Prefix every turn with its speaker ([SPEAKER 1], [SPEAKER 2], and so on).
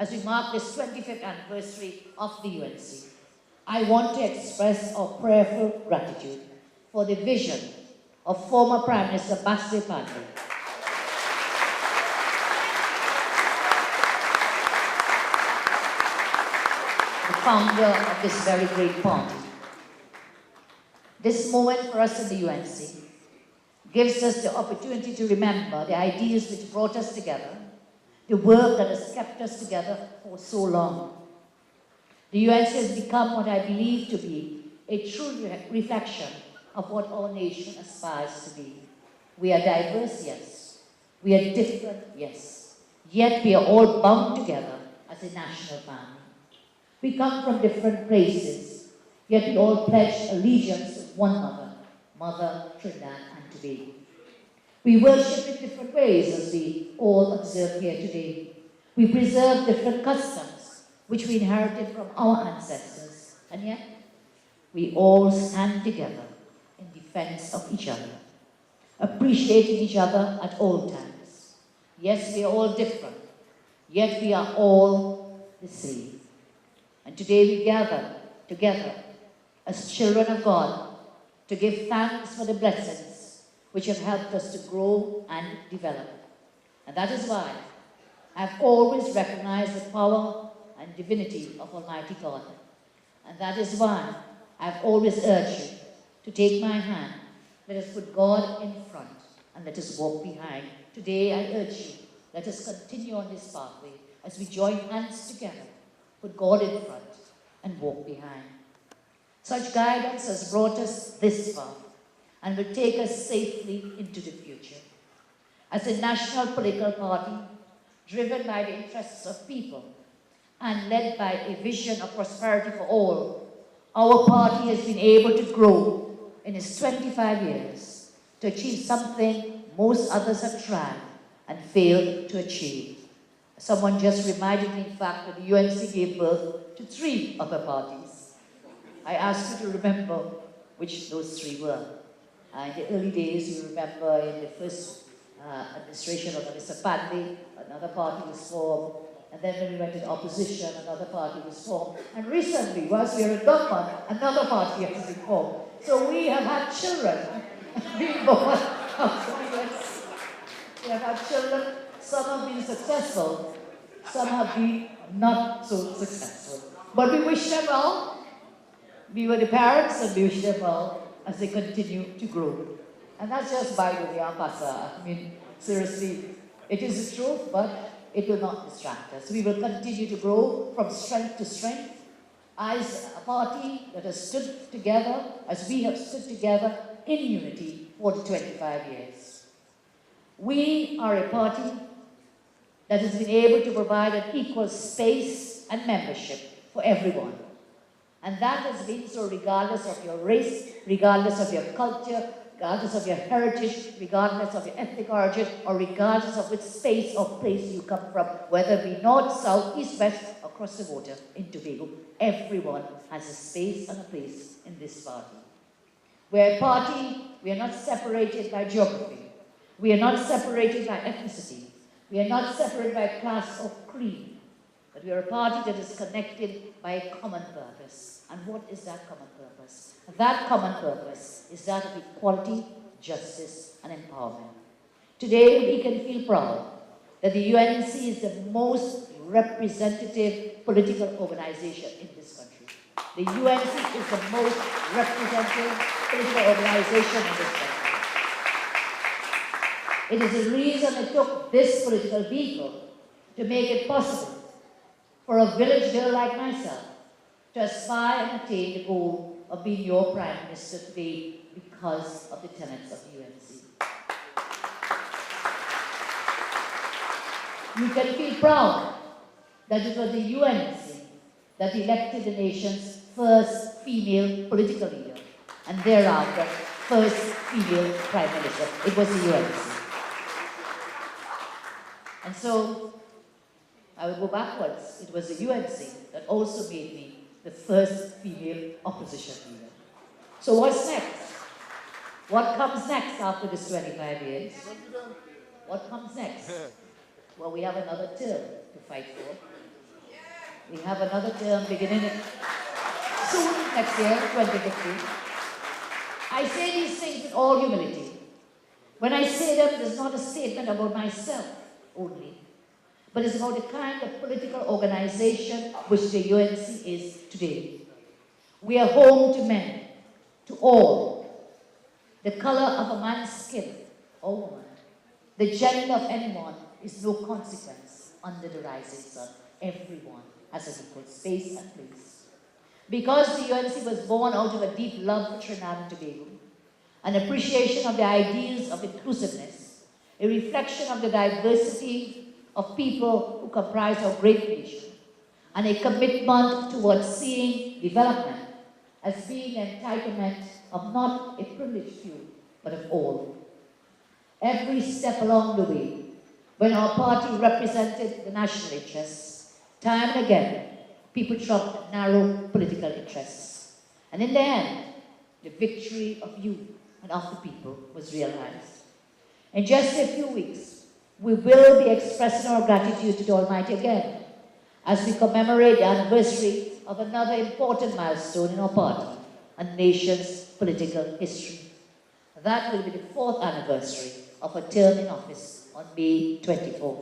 [SPEAKER 1] as we mark this 25th anniversary of the UNC, I want to express our prayerful gratitude for the vision of former Prime Minister Persad Bissessar, the founder of this very great party. This moment for us in the UNC gives us the opportunity to remember the ideas which brought us together, the work that has kept us together for so long. The UNC has become what I believe to be a true reflection of what our nation aspires to be. We are diverse, yes. We are different, yes. Yet we are all bound together as a national family. We come from different places, yet we all pledge allegiance to one mother, Mother Trinidad and Tobago. We worship in different ways, as we all observe here today. We preserve different customs, which we inherited from our ancestors, and yet we all stand together in defense of each other, appreciating each other at all times. Yes, we are all different, yet we are all the same. And today we gather together as children of God to give thanks for the blessings which have helped us to grow and develop. And that is why I've always recognized the power and divinity of Almighty God. And that is why I've always urged you to take my hand. Let us put God in front and let us walk behind. Today I urge you, let us continue on this pathway as we join hands together, put God in front and walk behind. Such guidance has brought us this far and will take us safely into the future. As a national political party, driven by the interests of people and led by a vision of prosperity for all, our party has been able to grow in its 25 years to achieve something most others have tried and failed to achieve. Someone just reminded me, in fact, that the UNC gave birth to 3 other parties. I asked you to remember which those 3 were. In the early days, you remember in the first administration of Mr. Padley, another party was formed. And then when we went in opposition, another party was formed. And recently, whilst we were in government, another party has been formed. So we have had children being born out of the US. We have had children. Some have been successful. Some have been not so successful. But we wish them well. We were the parents and we wish them well as they continue to grow. And that's just by the way, Pasa. I mean, seriously, it is the truth, but it will not distract us. We will continue to grow from strength to strength as a party that has stood together, as we have stood together in unity for the 25 years. We are a party that has been able to provide an equal space and membership for everyone. And that has been so regardless of your race, regardless of your culture, regardless of your heritage, regardless of your ethnic origin, or regardless of which space or place you come from, whether it be north, south, east, west, across the water in Tobago, everyone has a space and a place in this party. We're a party, we are not separated by geography. We are not separated by ethnicity. We are not separated by class or creed. But we are a party that is connected by a common purpose. And what is that common purpose? That common purpose is that of equality, justice, and empowerment. Today, we can feel proud that the UNC is the most representative political organization in this country. The UNC is the most representative political organization in this country. It is the reason it took this political vehicle to make it possible for a village girl like myself to aspire and attain the goal of being your Prime Minister today because of the tenets of the UNC. You can feel proud that it was the UNC that elected the nation's first female political leader, and thereafter, first female Prime Minister. It was the UNC. And so, I will go backwards. It was the UNC that also made me the first female opposition leader. So what's next? What comes next after this 25 years? What comes next? Well, we have another term to fight for. We have another term beginning soon, next year, 2015. I say these things with all humility. When I say them, it's not a statement about myself only, but it's about the kind of political organization which the UNC is today. We are home to men, to all. The color of a man's skin or woman, the gender of anyone is no consequence under the rising sun. Everyone has an equal space and place. Because the UNC was born out of a deep love for Trinidad and Tobago, an appreciation of the ideals of inclusiveness, a reflection of the diversity of people who comprise our great nation, and a commitment towards seeing development as being an entitlement of not a privileged few, but of all. Every step along the way, when our party represented the national interests, time and again, people trumped narrow political interests. And in the end, the victory of you and of the people was realized. In just a few weeks, we will be expressing our gratitude to the Almighty again as we commemorate the anniversary of another important milestone in our party and nation's political history. That will be the 4th anniversary of a term in office on May 24.